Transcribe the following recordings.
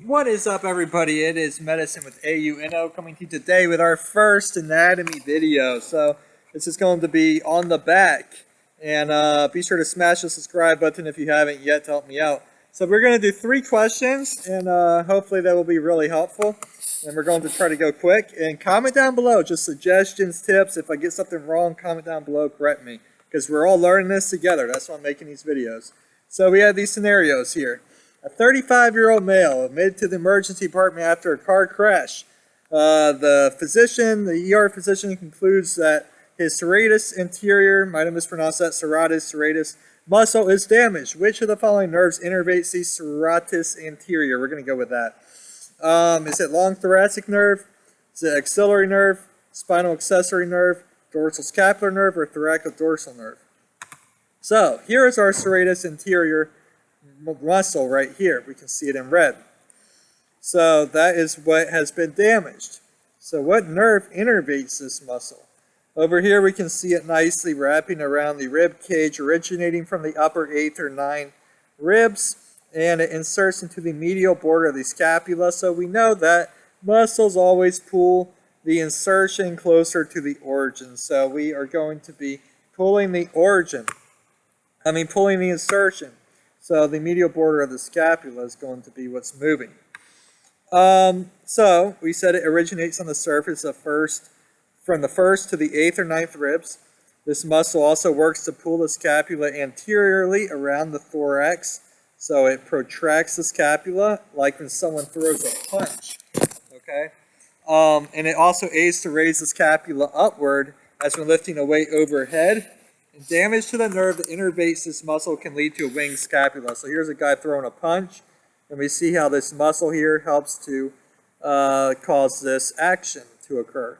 What is up, everybody? It is Medicine with AUNO coming to you today with our first anatomy video. So this is going to be on the back, and be sure to smash the subscribe button if you haven't yet to help me out. So we're going to do 3 questions, and hopefully that will be really helpful. And we're going to try to go quick. And comment down below, just suggestions, tips. If I get something wrong, comment down below, correct me, because we're all learning this together. That's why I'm making these videos. So we have these scenarios here. A 35-year-old male admitted to the emergency department after a car crash. The ER physician concludes that his serratus anterior, might have mispronounced that, serratus muscle is damaged. Which of the following nerves innervates the serratus anterior? We're going to go with that. Is it long thoracic nerve? Is it axillary nerve, spinal accessory nerve, dorsal scapular nerve, or thoracodorsal nerve? So here is our serratus anterior muscle right here. We can see it in red. So that is what has been damaged. So what nerve innervates this muscle? Over here we can see it nicely wrapping around the rib cage, originating from the upper 8th or 9th ribs, and it inserts into the medial border of the scapula. So we know that muscles always pull the insertion closer to the origin. So we are going to be pulling the insertion. So the medial border of the scapula is going to be what's moving. So we said it originates on the surface from the 1st to the 8th or 9th ribs. This muscle also works to pull the scapula anteriorly around the thorax. So it protracts the scapula like when someone throws a punch. Okay? And it also aids to raise the scapula upward as when lifting a weight overhead. Damage to the nerve that innervates this muscle can lead to a winged scapula. So here's a guy throwing a punch, and we see how this muscle here helps to cause this action to occur.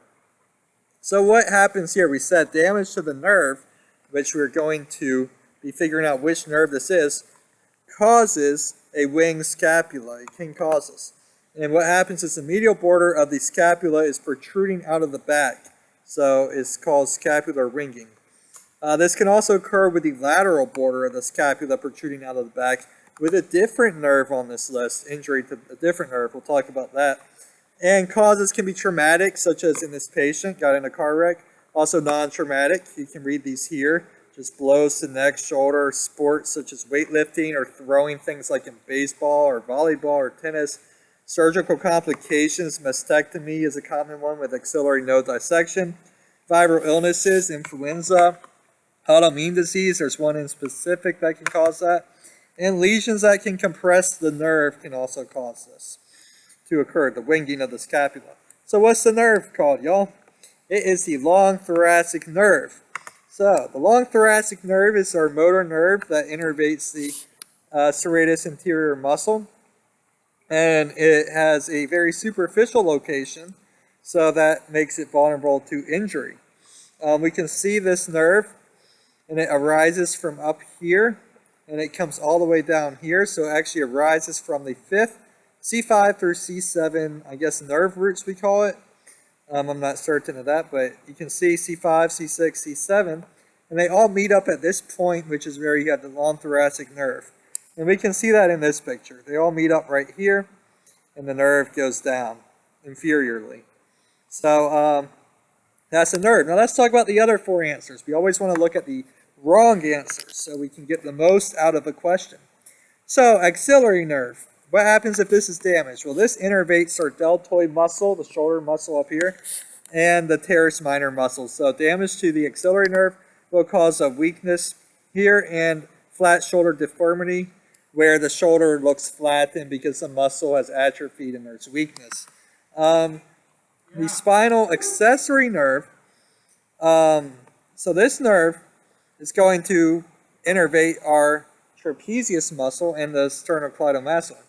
So what happens here? We said damage to the nerve, which we're going to be figuring out which nerve this is, causes a winged scapula. It can cause this. And what happens is the medial border of the scapula is protruding out of the back. So it's called scapular ringing. This can also occur with the lateral border of the scapula protruding out of the back with a different nerve on this list, injury to a different nerve. We'll talk about that. And causes can be traumatic, such as in this patient, got in a car wreck. Also non-traumatic, you can read these here. Just blows to neck, shoulder, sports such as weightlifting or throwing things like in baseball or volleyball or tennis. Surgical complications, mastectomy is a common one with axillary node dissection. Viral illnesses, influenza. Autoimmune disease, there's one in specific that can cause that. And lesions that can compress the nerve can also cause this to occur, the winging of the scapula. So what's the nerve called, y'all? It is the long thoracic nerve. So the long thoracic nerve is our motor nerve that innervates the serratus anterior muscle. And it has a very superficial location, so that makes it vulnerable to injury. We can see this nerve, and it arises from up here, and it comes all the way down here. So it actually arises from the 5th, C5 through C7, I guess nerve roots we call it. I'm not certain of that, but you can see C5, C6, C7, and they all meet up at this point, which is where you have the long thoracic nerve. And we can see that in this picture. They all meet up right here, and the nerve goes down inferiorly. So that's a nerve. Now let's talk about the other 4 answers. We always want to look at the wrong answers so we can get the most out of a question. So axillary nerve. What happens if this is damaged? Well, this innervates our deltoid muscle, the shoulder muscle up here, and the teres minor muscle. So damage to the axillary nerve will cause a weakness here and flat shoulder deformity, where the shoulder looks flattened because the muscle has atrophied and there's weakness. The spinal accessory nerve, so this nerve is going to innervate our trapezius muscle and the sternocleidomastoid.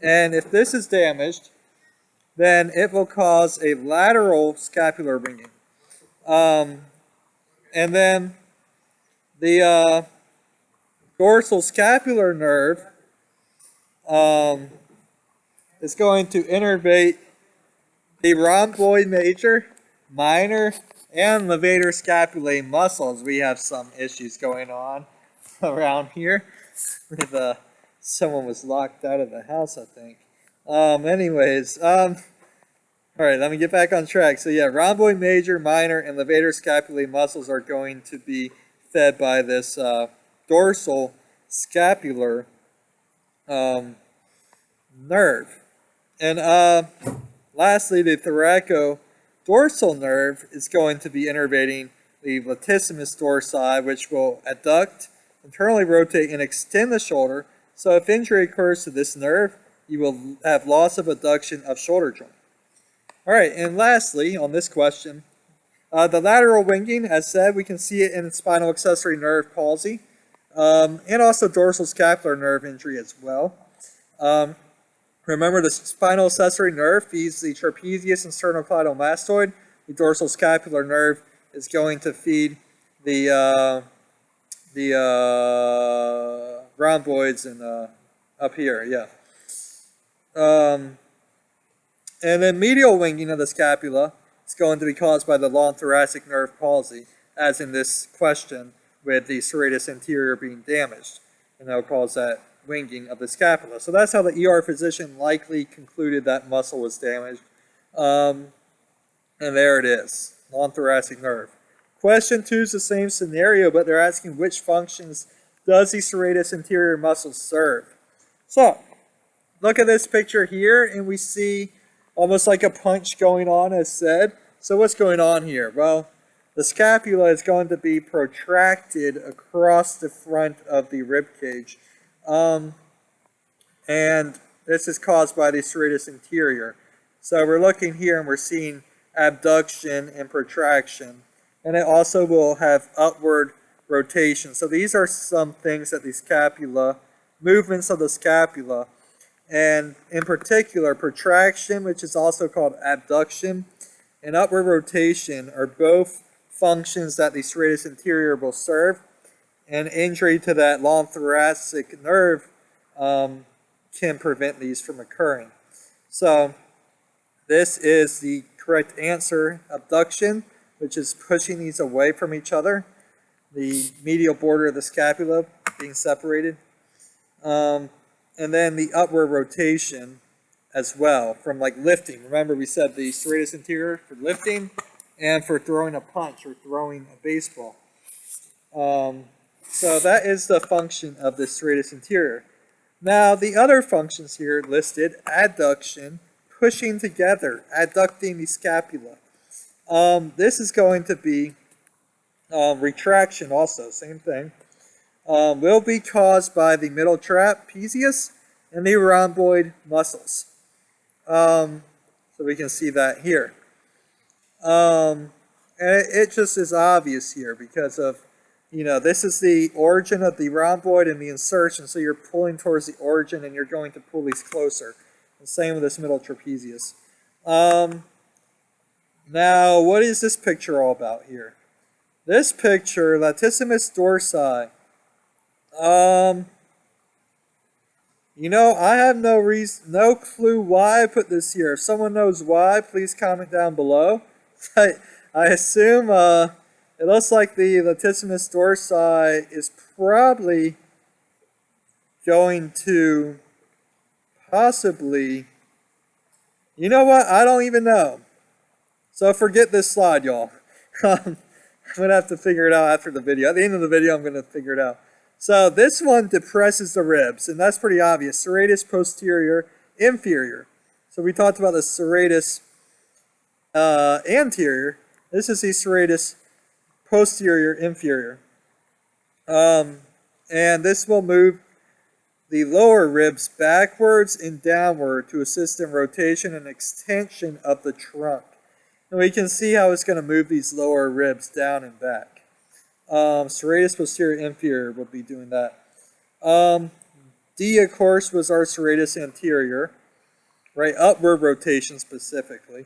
And if this is damaged, then it will cause a lateral scapular ringing. And then the dorsal scapular nerve is going to innervate the rhomboid major, minor, and levator scapulae muscles. We have some issues going on around here with someone was locked out of the house, I think. All right, let me get back on track. So yeah, rhomboid major, minor, and levator scapulae muscles are going to be fed by this dorsal scapular nerve. And lastly, the thoracodorsal nerve is going to be innervating the latissimus dorsi, which will adduct, internally rotate, and extend the shoulder. So if injury occurs to this nerve, you will have loss of adduction of shoulder joint. All right, and lastly, on this question, the lateral winging, as said, we can see it in spinal accessory nerve palsy, and also dorsal scapular nerve injury as well. Remember, the spinal accessory nerve feeds the trapezius and sternocleidomastoid. The dorsal scapular nerve is going to feed the rhomboids and up here, yeah. And then medial winging of the scapula is going to be caused by the long thoracic nerve palsy, as in this question with the serratus anterior being damaged. And that will cause that winging of the scapula. So that's how the ER physician likely concluded that muscle was damaged. And there it is, long thoracic nerve. Question 2 is the same scenario, but they're asking which functions does the serratus anterior muscle serve. So, look at this picture here, and we see almost like a punch going on, as said. So what's going on here? Well, the scapula is going to be protracted across the front of the rib cage. And this is caused by the serratus anterior. So we're looking here and we're seeing abduction and protraction. And it also will have upward rotation. So these are some things that the scapula, movements of the scapula, and in particular, protraction, which is also called abduction, and upward rotation are both functions that the serratus anterior will serve. And injury to that long thoracic nerve can prevent these from occurring. So this is the correct answer, abduction, which is pushing these away from each other. The medial border of the scapula being separated. And then the upward rotation as well from like lifting. Remember we said the serratus anterior for lifting and for throwing a punch or throwing a baseball. So that is the function of the serratus anterior. Now the other functions here listed, adduction, pushing together, adducting the scapula. This is going to be retraction also, same thing. Will be caused by the middle trapezius and the rhomboid muscles. So we can see that here. And it just is obvious here because of, this is the origin of the rhomboid and the insertion, so you're pulling towards the origin and you're going to pull these closer. The same with this middle trapezius. Now, what is this picture all about here? This picture, latissimus dorsi. I have no clue why I put this here. If someone knows why, please comment down below. I assume it looks like the latissimus dorsi is probably going to possibly, you know what? I don't even know. So forget this slide, y'all. I'm going to have to figure it out after the video. At the end of the video, I'm going to figure it out. So this one depresses the ribs, and that's pretty obvious. Serratus posterior, inferior. So we talked about the serratus anterior. This is the serratus posterior, inferior. And this will move the lower ribs backwards and downward to assist in rotation and extension of the trunk. And we can see how it's going to move these lower ribs down and back. Serratus posterior inferior will be doing that. D, of course, was our serratus anterior, right? Upward rotation specifically.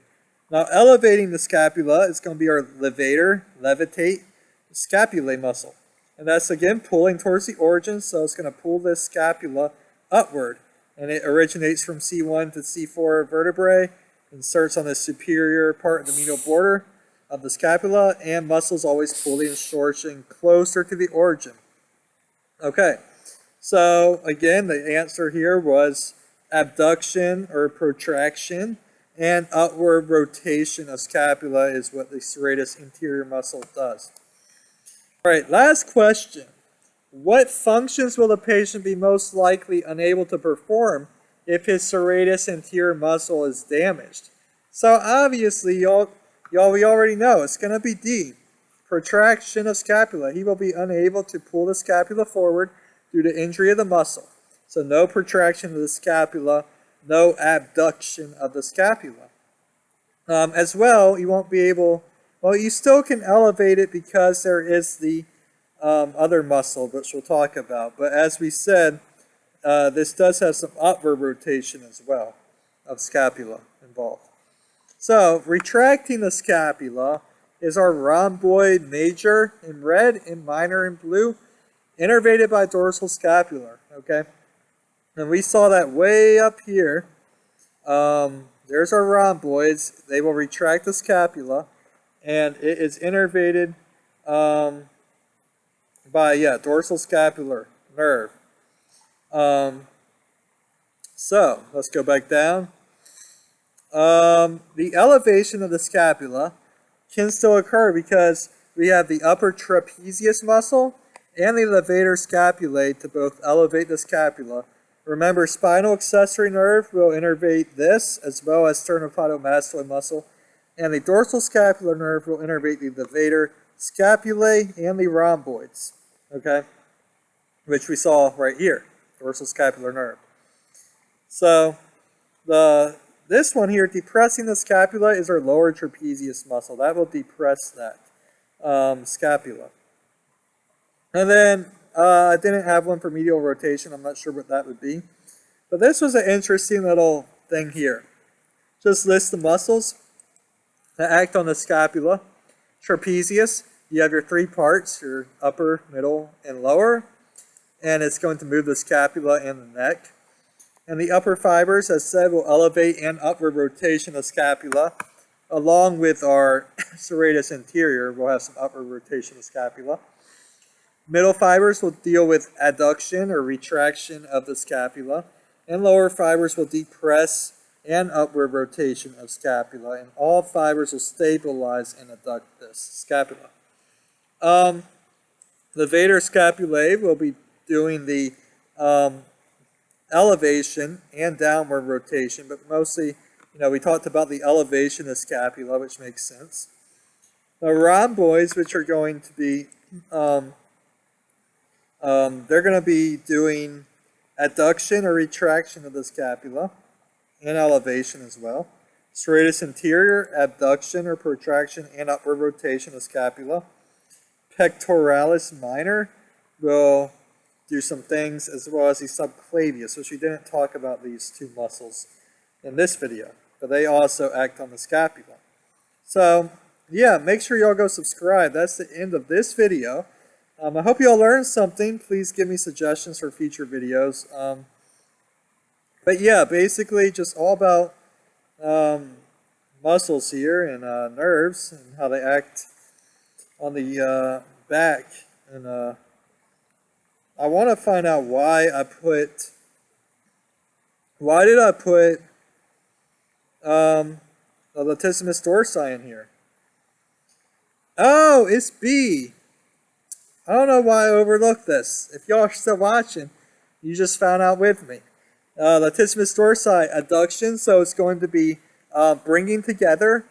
Now, elevating the scapula is going to be our levator, levitate, scapulae muscle. And that's, again, pulling towards the origin, so it's going to pull this scapula upward. And it originates from C1 to C4 vertebrae, inserts on the superior part of the medial border of the scapula, and muscles always pull the insertion closer to the origin. Okay, so again, the answer here was abduction or protraction, and upward rotation of scapula is what the serratus anterior muscle does. All right, last question. What functions will the patient be most likely unable to perform if his serratus anterior muscle is damaged? So obviously, we already know it's going to be D, protraction of scapula. He will be unable to pull the scapula forward due to injury of the muscle. So no protraction of the scapula, no abduction of the scapula. As well, you won't be able, well, you still can elevate it because there is the other muscle, which we'll talk about. But as we said, this does have some upward rotation as well of scapula involved. So, retracting the scapula is our rhomboid major in red and minor in blue, innervated by dorsal scapular, okay? And we saw that way up here. There's our rhomboids. They will retract the scapula, and it is innervated by, dorsal scapular nerve. So, let's go back down. The elevation of the scapula can still occur because we have the upper trapezius muscle and the levator scapulae to both elevate the scapula. Remember, spinal accessory nerve will innervate this as well as sternocleidomastoid muscle, and the dorsal scapular nerve will innervate the levator scapulae and the rhomboids, okay, which we saw right here, dorsal scapular nerve. So this one here, depressing the scapula, is our lower trapezius muscle. That will depress that scapula. And then I didn't have one for medial rotation. I'm not sure what that would be. But this was an interesting little thing here. Just list the muscles that act on the scapula. Trapezius, you have your three parts, your upper, middle, and lower. And it's going to move the scapula and the neck. And the upper fibers, as said, will elevate and upward rotation of scapula. Along with our serratus anterior, we'll have some upward rotation of scapula. Middle fibers will deal with adduction or retraction of the scapula. And lower fibers will depress and upward rotation of scapula. And all fibers will stabilize and adduct this scapula. Levator scapulae will be doing the elevation and downward rotation, but mostly, we talked about the elevation of scapula, which makes sense. The rhomboids, which are going to be, they're going to be doing adduction or retraction of the scapula and elevation as well. Serratus anterior, abduction or protraction and upward rotation of scapula. Pectoralis minor will do some things, as well as the subclavius, which we didn't talk about these two muscles in this video, but they also act on the scapula. So, make sure y'all go subscribe. That's the end of this video. I hope y'all learned something. Please give me suggestions for future videos. But basically just all about muscles here and nerves and how they act on the back. And I want to find out why did I put the latissimus dorsi in here. Oh, it's B. I don't know why I overlooked this. If y'all are still watching, you just found out with me. Latissimus dorsi, adduction, so it's going to be bringing together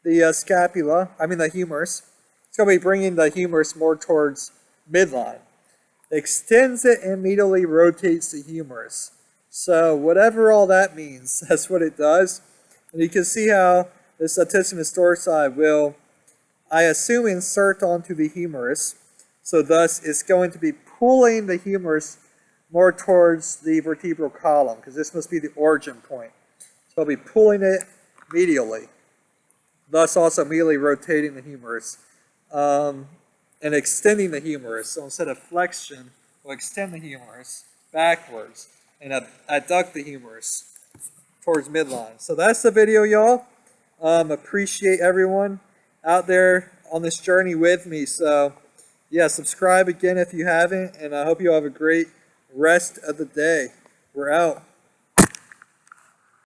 the the humerus. It's going to be bringing the humerus more towards midline. Extends it and medially rotates the humerus. So whatever all that means, that's what it does. And you can see how this latissimus dorsi will, I assume, insert onto the humerus. So thus it's going to be pulling the humerus more towards the vertebral column, because this must be the origin point. So I'll be pulling it medially, thus also medially rotating the humerus. And extending the humerus. So instead of flexion, we'll extend the humerus backwards and adduct the humerus towards midline. So that's the video, y'all. Appreciate everyone out there on this journey with me. So, subscribe again if you haven't, and I hope you all have a great rest of the day. We're out.